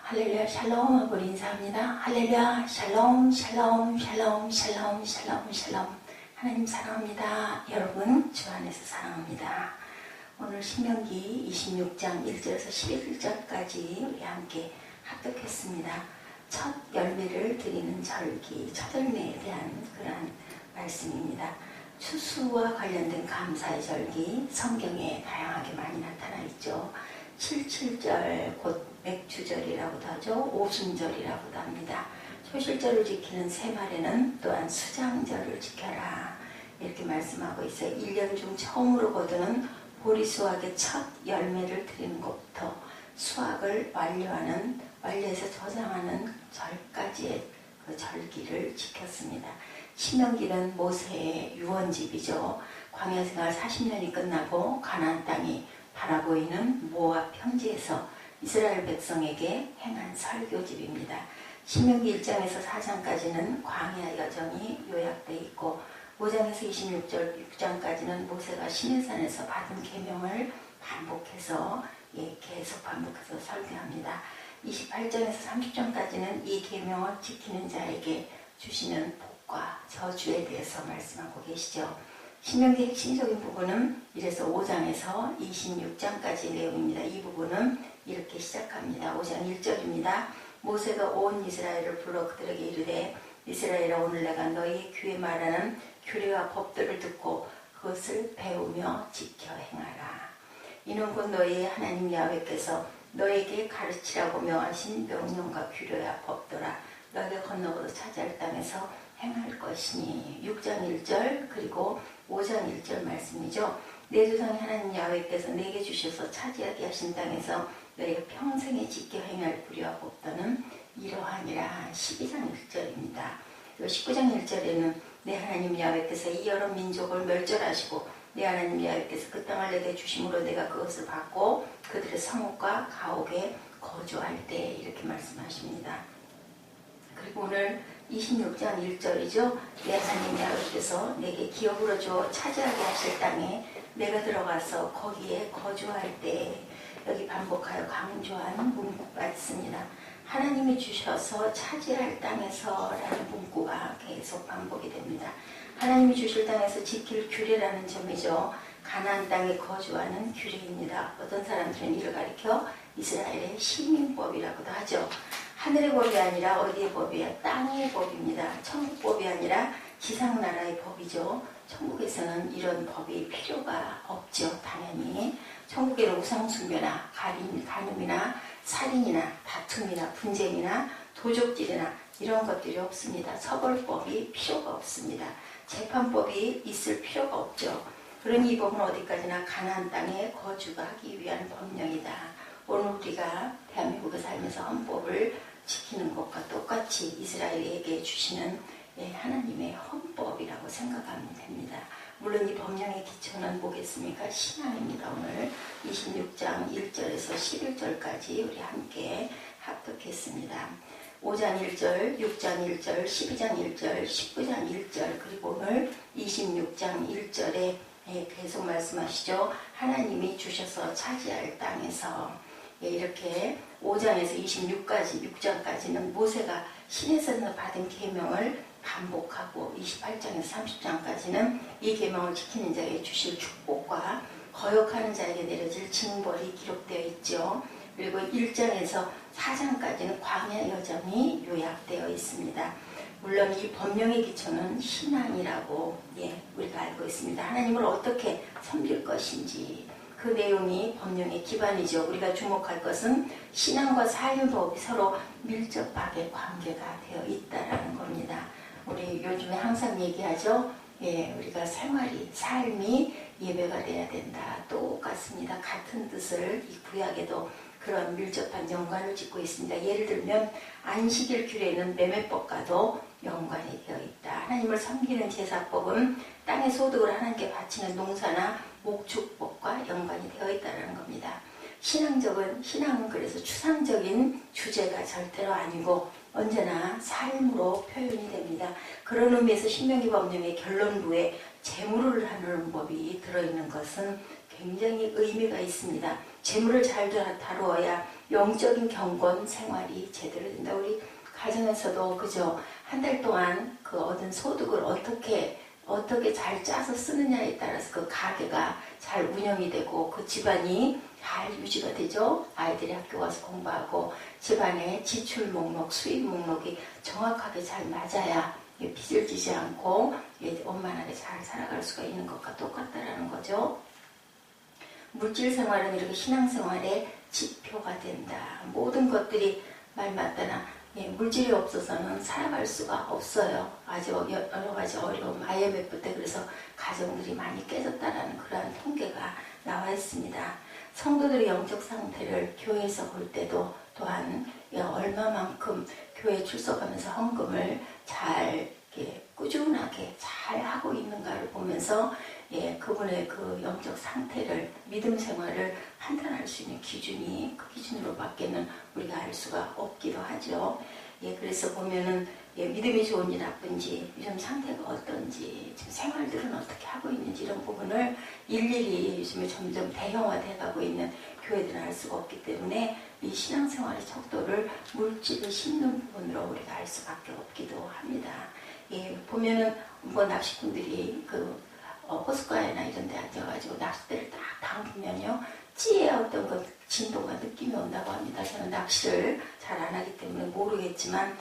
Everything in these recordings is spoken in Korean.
할렐루야 샬롬 하고 인사합니다. 할렐루야 샬롬 샬롬 샬롬 샬롬 샬롬 샬롬. 하나님 사랑합니다. 여러분 주 안에서 사랑합니다. 오늘 신명기 26장 1절에서 11절까지 우리 함께 합독했습니다. 첫 열매를 드리는 절기, 첫 열매에 대한 그러한 말씀입니다. 추수와 관련된 감사의 절기, 성경에 다양하게 많이 나타나 있죠. 77절, 곧 맥주절이라고도 하죠. 오순절이라고도 합니다. 초실절을 지키는 새말에는 또한 수장절을 지켜라, 이렇게 말씀하고 있어요. 1년 중 처음으로 거두는 보리수확의 첫 열매를 드리는 것부터 수확을 완료해서 저장하는 절까지의 그 절기를 지켰습니다. 신명기는 모세의 유언집이죠. 광야 생활 40년이 끝나고 가나안 땅이 바라보이는 모압 평지에서 이스라엘 백성에게 행한 설교집입니다. 신명기 1장에서 4장까지는 광야 여정이 요약되어 있고 5장에서 6장까지는 모세가 시내산에서 받은 계명을 계속 반복해서 설교합니다. 28장에서 30장까지는 이 계명을 지키는 자에게 주시는 복과 저주에 대해서 말씀하고 계시죠. 신명기 핵심적인 부분은 1에서 5장에서 26장까지의 내용입니다. 이 부분은 이렇게 시작합니다. 5장 1절입니다. 모세가 온 이스라엘을 불러 그들에게 이르되 이스라엘아, 오늘 내가 너희 귀에 말하는 규례와 법들을 듣고 그것을 배우며 지켜 행하라. 이는 곧 너희의 하나님 야훼께서 너희에게 가르치라고 명하신 명령과 규례와 법도라. 너희가 건너고도 차지할 땅에서 행할 것이니. 6장 1절 그리고 5장 1절 말씀이죠. 내 조상의 하나님 야훼께서 내게 주셔서 차지하게 하신 땅에서 너희가 평생에 지켜 행할 규례와 법도는 이러하니라. 12장 1절입니다. 19장 1절에는 내 하나님 야훼께서 이 여러 민족을 멸절하시고 내 하나님 야훼께서 그 땅을 내게 주심으로 내가 그것을 받고 그들의 성읍과 가옥에 거주할 때, 이렇게 말씀하십니다. 그리고 오늘 26장 1절이죠. 내 하나님 야훼께서 내게 기업으로 주어 차지하게 하실 땅에 내가 들어가서 거기에 거주할 때, 여기 반복하여 강조한 문구가 있습니다. 하나님이 주셔서 차지할 땅에서 라는 문구가 계속 반복이 됩니다. 하나님이 주실 땅에서 지킬 규례라는 점이죠. 가나안 땅에 거주하는 규례입니다. 어떤 사람들은 이를 가리켜 이스라엘의 시민법이라고도 하죠. 하늘의 법이 아니라 어디의 법이야? 땅의 법입니다. 천국법이 아니라 지상나라의 법이죠. 천국에서는 이런 법이 필요가 없죠. 당연히 천국에는 우상숭배나 간음이나 살인이나 다툼이나 분쟁이나 도적질이나 이런 것들이 없습니다. 처벌법이 필요가 없습니다. 재판법이 있을 필요가 없죠. 그러니 이 법은 어디까지나 가나안 땅에 거주하기 위한 법령이다. 오늘 우리가 대한민국에 살면서 헌법을 지키는 것과 똑같이 이스라엘에게 주시는 하나님의 헌법이라고 생각하면 됩니다. 물론 이 법령의 기초는 뭐겠습니까? 신앙입니다. 오늘 26장 1절에서 11절까지 우리 함께 합독했습니다. 5장 1절, 6장 1절, 12장 1절, 19장 1절, 그리고 오늘 26장 1절에 계속 말씀하시죠. 하나님이 주셔서 차지할 땅에서, 이렇게 5장에서 6장까지는 모세가 시내산에서 받은 계명을 반복하고 28장에서 30장까지는 이 계명을 지키는 자에게 주실 축복과 거역하는 자에게 내려질 징벌이 기록되어 있죠. 그리고 1장에서 4장까지는 광야 여정이 요약되어 있습니다. 물론 이 법령의 기초는 신앙이라고 우리가 알고 있습니다. 하나님을 어떻게 섬길 것인지 그 내용이 법령의 기반이죠. 우리가 주목할 것은 신앙과 삶의 법이 서로 밀접하게 관계가 되어 있다는 겁니다. 우리 요즘에 항상 얘기하죠. 우리가 삶이 예배가 돼야 된다. 똑같습니다. 같은 뜻을 이 구약에도 그런 밀접한 연관을 짓고 있습니다. 예를 들면 안식일 규례는 매매법과도 연관이 되어 있다. 하나님을 섬기는 제사법은 땅의 소득을 하나님께 바치는 농사나 목축법과 연관이 되어 있다는 겁니다. 신앙은 그래서 추상적인 주제가 절대로 아니고 언제나 삶으로 표현이 됩니다. 그런 의미에서 신명기 법령의 결론부에 재물을 나누는 법이 들어있는 것은 굉장히 의미가 있습니다. 재물을 잘 다루어야 영적인 경건 생활이 제대로 된다. 우리 가정에서도 그죠? 한 달 동안 그 얻은 소득을 어떻게 잘 짜서 쓰느냐에 따라서 그 가게가 잘 운영이 되고 그 집안이 잘 유지가 되죠. 아이들이 학교 가서 공부하고 집안의 지출 목록, 수입 목록이 정확하게 잘 맞아야 빚을 지지 않고 원만하게 잘 살아갈 수가 있는 것과 똑같다라는 거죠. 물질 생활은 이렇게 신앙생활의 지표가 된다. 모든 것들이 말 맞다나 물질이 없어서는 살아갈 수가 없어요. 아주 여러 가지 어려움, IMF 때 그래서 가정들이 많이 깨졌다라는 그러한 통계가 나와 있습니다. 성도들의 영적 상태를 교회에서 볼 때도 또한 얼마만큼 교회에 출석하면서 헌금을 잘 꾸준하게 잘 하고 있는가를 보면서 그분의 그 영적 상태를, 믿음 생활을 판단할 수 있는 기준이 그 기준으로 밖에는 우리가 알 수가 없기도 하죠. 그래서 보면은 믿음이 좋은지 나쁜지, 요즘 상태가 어떤지, 지금 생활들은 어떻게 하고 있는지 이런 부분을 일일이 요즘에 점점 대형화돼 가고 있는 교회들은 알 수가 없기 때문에 이 신앙생활의 척도를 물질을 심는 부분으로 우리가 알 수밖에 없기도 합니다. 보면은 뭐 낚시꾼들이 호숫가에나 이런 데 앉아가지고 낚싯대를 딱 담그면요, 찌의 어떤 그 진도가 느낌이 온다고 합니다. 저는 낚시를 잘 안 하기 때문에 모르겠지만,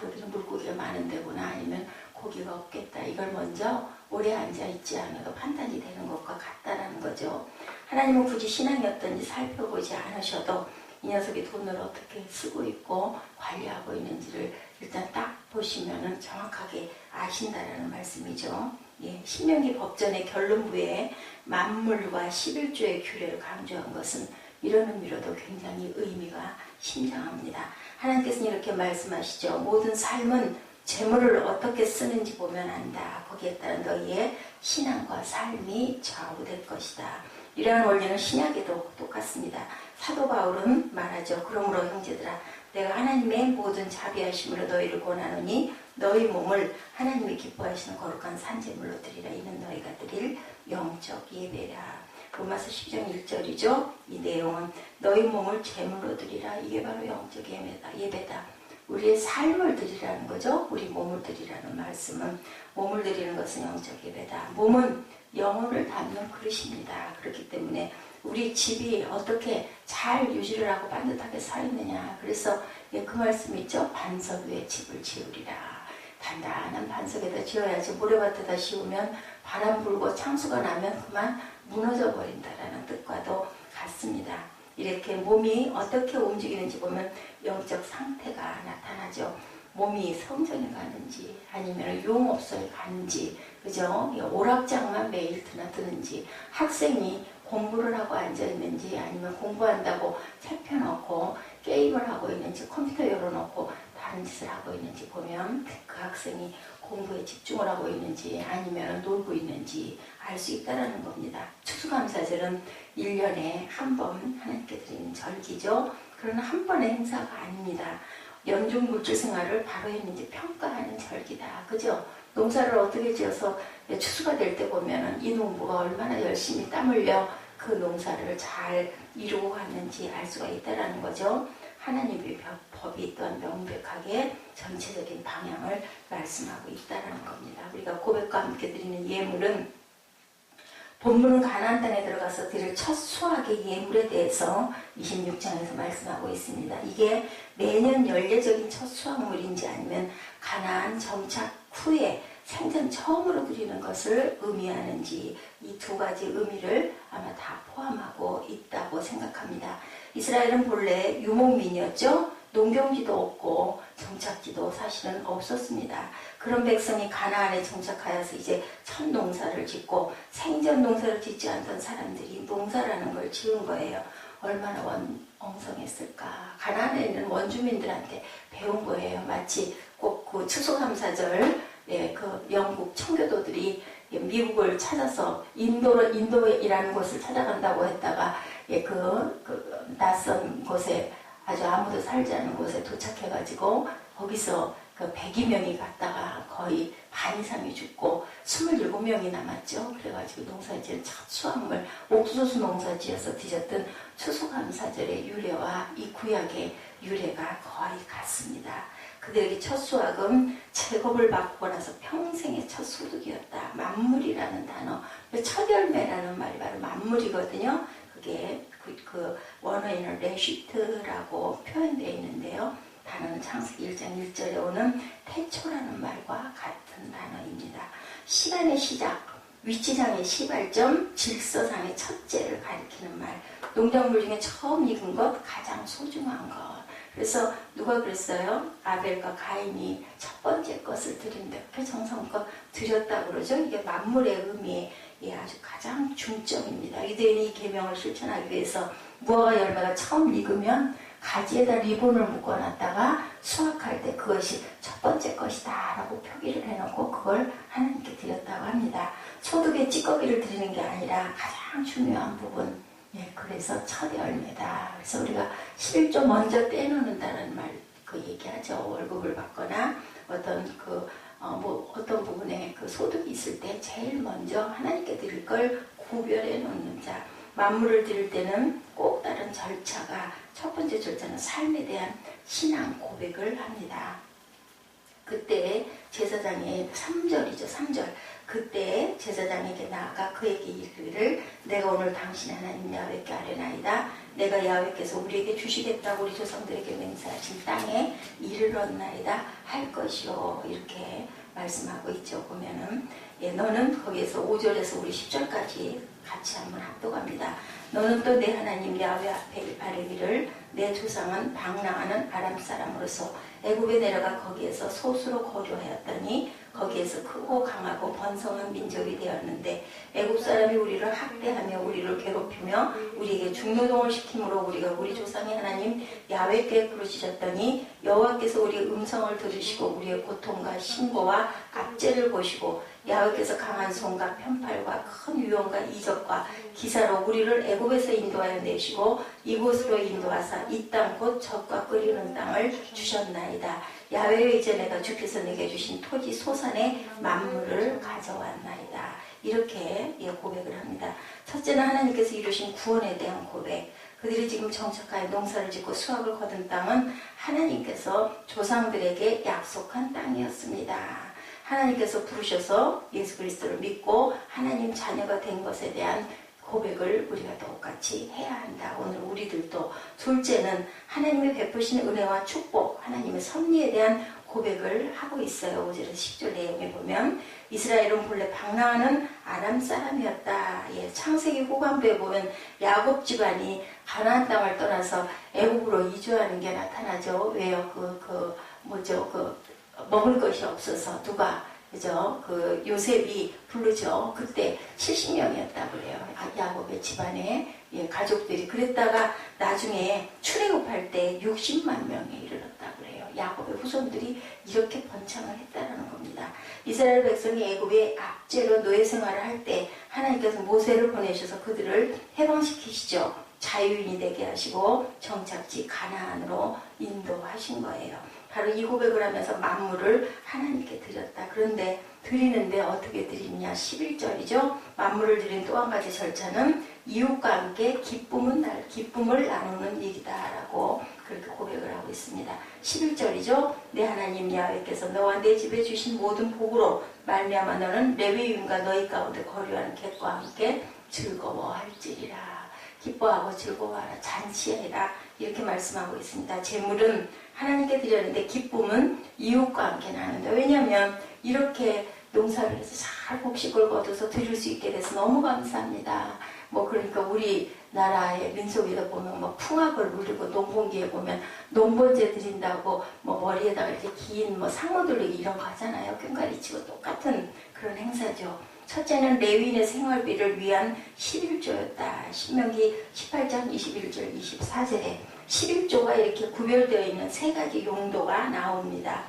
여기는 물고기가 많은 데구나, 아니면 고기가 없겠다, 이걸 먼저 오래 앉아있지 않아도 판단이 되는 것과 같다라는 거죠. 하나님은 굳이 신앙이 어떤지 살펴보지 않으셔도 이 녀석이 돈을 어떻게 쓰고 있고 관리하고 있는지를 일단 딱 보시면은 정확하게 아신다라는 말씀이죠. 신명기 법전의 결론부에 만물과 11조의 규례를 강조한 것은 이런 의미로도 굉장히 의미가 심장합니다. 하나님께서는 이렇게 말씀하시죠. 모든 삶은 재물을 어떻게 쓰는지 보면 안다. 거기에 따른 너희의 신앙과 삶이 좌우될 것이다. 이러한 원리는 신약에도 똑같습니다. 사도 바울은 말하죠. 그러므로 형제들아, 내가 하나님의 모든 자비하심으로 너희를 권하노니 너희 몸을 하나님이 기뻐하시는 거룩한 산제물로 드리라. 이는 너희가 드릴 영적 예배라. 로마서 10장 1절이죠. 이 내용은 너희 몸을 제물로 드리라. 이게 바로 영적 예배다. 우리의 삶을 드리라는 거죠. 우리 몸을 드리라는 말씀은, 몸을 드리는 것은 영적 예배다. 몸은 영혼을 담는 그릇입니다. 그렇기 때문에 우리 집이 어떻게 잘 유지를 하고 반듯하게 서 있느냐. 그래서 그 말씀이 있죠. 반석 위에 집을 지으리라. 단단한 반석에다 지어야지 모래밭에다 씌우면 바람 불고 창수가 나면 그만 무너져 버린다라는 뜻과도 같습니다. 이렇게 몸이 어떻게 움직이는지 보면 영적 상태가 나타나죠. 몸이 성전에 가는지 아니면 용업소에 가는지, 그죠? 오락장만 매일 드나드는지, 학생이 공부를 하고 앉아있는지 아니면 공부한다고 책 펴놓고 게임을 하고 있는지 컴퓨터 열어놓고 다른 짓을 하고 있는지 보면 그 학생이 공부에 집중을 하고 있는지 아니면 놀고 있는지 알 수 있다는 겁니다. 추수감사절은 1년에 한 번 하나님께 드리는 절기죠. 그러나 한 번의 행사가 아닙니다. 연중 물질 생활을 바로 했는지 평가하는 절기다. 그죠? 농사를 어떻게 지어서 추수가 될 때 보면 이 농부가 얼마나 열심히 땀 흘려 그 농사를 잘 이루고 갔는지 알 수가 있다는 거죠. 하나님의 법이 또한 명백하게 전체적인 방향을 말씀하고 있다는 겁니다. 우리가 고백과 함께 드리는 예물은, 본문은 가나안 땅에 들어가서 드릴 첫 수확의 예물에 대해서 26장에서 말씀하고 있습니다. 이게 매년 연례적인 첫 수확물인지 아니면 가나안 정착 후에 생전 처음으로 드리는 것을 의미하는지, 이 두 가지 의미를 아마 다 포함하고 있다고 생각합니다. 이스라엘은 본래 유목민이었죠. 농경지도 없고 정착지도 사실은 없었습니다. 그런 백성이 가나안에 정착하여서 이제 첫 농사를 짓고, 생전 농사를 짓지 않던 사람들이 농사라는 걸 지은 거예요. 얼마나 엉성했을까. 가나안에 있는 원주민들한테 배운 거예요. 마치 꼭 그 추수감사절 그 영국 청교도들이 미국을 찾아서 인도이라는 곳을 찾아간다고 했다가 그 낯선 곳에, 아주 아무도 살지 않은 곳에 도착해가지고 거기서 그 102명이 갔다가 거의 반 이상이 죽고 27명이 남았죠. 그래가지고 농사지은 첫 수확물 옥수수 농사지어서 드셨던 추수감사절의 유래와 이 구약의 유래가 거의 같습니다. 그들에게 첫 수확은 제곱을 바꾸고 나서 평생의 첫 소득이었다. 만물이라는 단어, 첫 열매라는 말이 바로 만물이거든요. 그게 그 원어에는 레시트라고 표현되어 있는데요. 단어는 창세기 1장 1절에 오는 태초라는 말과 같은 단어입니다. 시간의 시작, 위치상의 시발점, 질서상의 첫째를 가리키는 말. 농작물 중에 처음 익은 것, 가장 소중한 것. 그래서 누가 그랬어요? 아벨과 가인이 첫 번째 것을 드린다. 이렇게 정성껏 드렸다고 그러죠. 이게 만물의 의미에 아주 가장 중점입니다. 유대인이 이 계명을 실천하기 위해서 무화과 열매가 처음 익으면 가지에다 리본을 묶어놨다가 수확할 때 그것이 첫 번째 것이다 라고 표기를 해놓고 그걸 하나님께 드렸다고 합니다. 소득의 찌꺼기를 드리는 게 아니라 가장 중요한 부분, 그래서 첫 열매다. 그래서 우리가 11조 먼저 떼놓는다는 말, 그 얘기하죠. 월급을 받거나 어떤 부분에 그 소득이 있을 때 제일 먼저 하나님께 드릴 걸 구별해 놓는 자. 만물을 드릴 때는 꼭 다른 절차가, 첫 번째 절차는 삶에 대한 신앙 고백을 합니다. 그때 제사장의 3절이죠. 3절. 그때 제사장에게 나아가 그에게 이르기를 내가 오늘 당신 하나님 야훼께 아뢰나이다. 내가 야훼께서 우리에게 주시겠다고 우리 조상들에게 맹세하신 땅에 이르렀나이다 할 것이요. 이렇게 말씀하고 있죠. 보면은 너는 거기에서 5절에서 우리 10절까지 같이 한번 합독합니다. 너는 또 내 하나님 야훼 앞에 아뢰기를 내 조상은 방랑하는 아람 사람으로서 애굽에 내려가 거기에서 소수로 거류하였더니 거기에서 크고 강하고 번성한 민족이 되었는데 애굽 사람이 우리를 학대하며 우리를 괴롭히며 우리에게 중노동을 시킴으로 우리가 우리 조상의 하나님 야훼께 부르짖었더니 여호와께서 우리의 음성을 들으시고 우리의 고통과 신고와 압제를 보시고 야훼께서 강한 손과 편팔과 큰 위험과 이적과 기사로 우리를 애굽에서 인도하여 내시고 이곳으로 인도하사 이 땅 곧 젖과 끓이는 땅을 주셨나이다. 야훼여 이제 내가 주께서 내게 주신 토지 소산의 만물을 가져왔나이다. 이렇게 고백을 합니다. 첫째는 하나님께서 이루신 구원에 대한 고백. 그들이 지금 정착하여 농사를 짓고 수확을 거둔 땅은 하나님께서 조상들에게 약속한 땅이었습니다. 하나님께서 부르셔서 예수 그리스도를 믿고 하나님 자녀가 된 것에 대한 고백을 우리가 똑같이 해야 한다. 오늘 우리들도 둘째는 하나님의 베푸신 은혜와 축복, 하나님의 섭리에 대한 고백을 하고 있어요. 5절에서 10절 내용에 보면 이스라엘은 본래 방랑하는 아람 사람이었다. 창세기 후반부에 보면 야곱 집안이 가나안 땅을 떠나서 애굽으로 이주하는 게 나타나죠. 왜요? 먹을 것이 없어서 누가 그죠? 요셉이 부르죠. 그때 70명이었다고 그래요. 야곱의 집안에 가족들이. 그랬다가 나중에 출애굽할 때 60만 명에 이르렀다고 그래요. 야곱의 후손들이 이렇게 번창을 했다는 겁니다. 이스라엘 백성이 애굽의 압제로 노예 생활을 할 때 하나님께서 모세를 보내셔서 그들을 해방시키시죠. 자유인이 되게 하시고 정착지 가나안으로 인도하신 거예요. 바로 이 고백을 하면서 만물을 하나님께 드렸다. 그런데 드리는데 어떻게 드리냐? 11절이죠. 만물을 드린 또 한 가지 절차는 이웃과 함께 기쁨을 나누는 일이다라고 그렇게 고백을 하고 있습니다. 11절이죠. 내 하나님 야훼께서 너와 내 집에 주신 모든 복으로 말미암아 너는 레위인과 너희 가운데 거류하는 객과 함께 즐거워할지리라. 기뻐하고 즐거워하라. 잔치해라. 이렇게 말씀하고 있습니다. 재물은 하나님께 드렸는데 기쁨은 이웃과 함께 나눈다. 왜냐하면 이렇게 농사를 해서 잘 곡식을 거둬서 드릴 수 있게 돼서 너무 감사합니다. 그러니까 우리나라의 민속에도 보면 풍악을 누리고 농번기에 보면 농번제 드린다고 머리에다가 이렇게 긴 상어 돌리기 이런 거 하잖아요. 꽹과리 치고 똑같은 그런 행사죠. 첫째는 레위인의 생활비를 위한 11조였다. 신명기 18장 21절 24절에 11조가 이렇게 구별되어 있는 세 가지 용도가 나옵니다.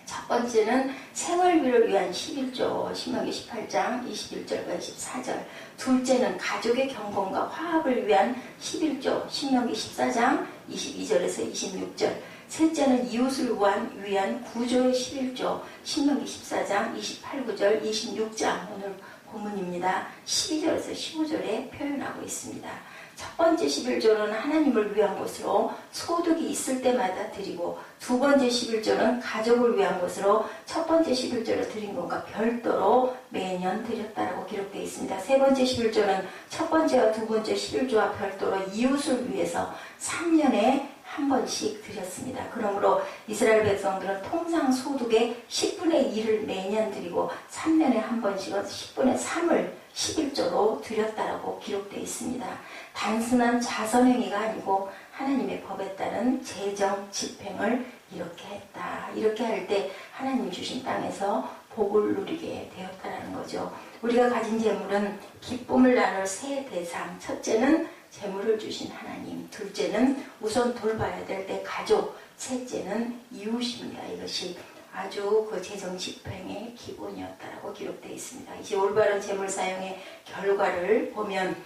첫 첫 번째는 생활비를 위한 11조 신명기 18장 21절과 24절. 둘째는 가족의 경건과 화합을 위한 11조 신명기 14장 22절에서 26절. 셋째는 이웃을 위한 구조의 11조 신명기 14장 28, 9절 26장 오늘 본문입니다. 12절에서 15절에 표현하고 있습니다. 첫 번째 11조는 하나님을 위한 것으로 소득이 있을 때마다 드리고, 두 번째 11조는 가족을 위한 것으로 첫 번째 11조를 드린 것과 별도로 매년 드렸다라고 기록되어 있습니다. 세 번째 11조는 첫 번째와 두 번째 11조와 별도로 이웃을 위해서 3년에 한 번씩 드렸습니다. 그러므로 이스라엘 백성들은 통상 소득의 10분의 1을 매년 드리고 3년에 한 번씩은 10분의 3을 11조로 드렸다라고 기록되어 있습니다. 단순한 자선행위가 아니고 하나님의 법에 따른 재정 집행을 이렇게 했다. 이렇게 할 때 하나님 주신 땅에서 복을 누리게 되었다라는 거죠. 우리가 가진 재물은 기쁨을 나눌 세 대상. 첫째는 재물을 주신 하나님, 둘째는 우선 돌봐야 될 때 가족, 셋째는 이웃입니다. 이것이 아주 그 재정 집행의 기본이었다라고 기록되어 있습니다. 이제 올바른 재물 사용의 결과를 보면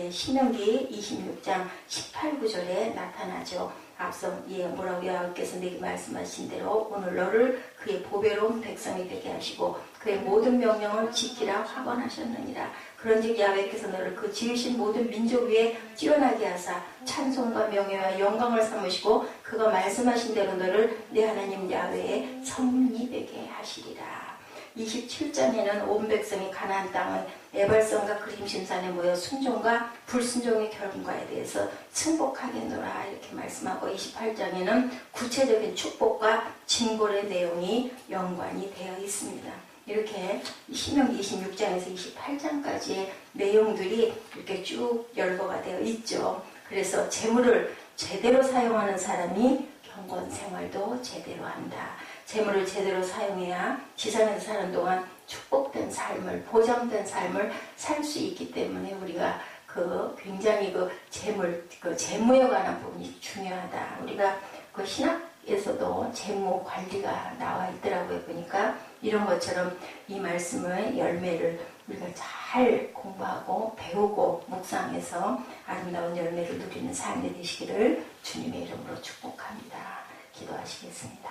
신명기 26장 18, 9절에 나타나죠. 앞서 뭐라고 여호와께서 내게 말씀하신 대로 오늘 너를 그의 보배로운 백성이 되게 하시고 그의 모든 명령을 지키라 확언하셨느니라. 그런즉 야훼께서 너를 그 지으신 모든 민족 위에 뛰어나게 하사 찬송과 명예와 영광을 삼으시고 그가 말씀하신 대로 너를 내 하나님 야훼의 성문이 되게 하시리라. 27장에는 온 백성이 가나안 땅의 에발산과 그림심산에 모여 순종과 불순종의 결과에 대해서 승복하겠노라 이렇게 말씀하고, 28장에는 구체적인 축복과 징벌의 내용이 연관이 되어 있습니다. 이렇게 신명기 26장에서 28장까지의 내용들이 이렇게 쭉 열거가 되어 있죠. 그래서 재물을 제대로 사용하는 사람이 경건 생활도 제대로 한다. 재물을 제대로 사용해야 지상에서 사는 동안 축복된 삶을, 보장된 삶을 살 수 있기 때문에 우리가 굉장히 재무에 관한 부분이 중요하다. 우리가 신학에서도 재무 관리가 나와 있더라고요. 보니까 이런 것처럼 이 말씀의 열매를 우리가 잘 공부하고 배우고 묵상해서 아름다운 열매를 누리는 삶이 되시기를 주님의 이름으로 축복합니다. 기도하시겠습니다.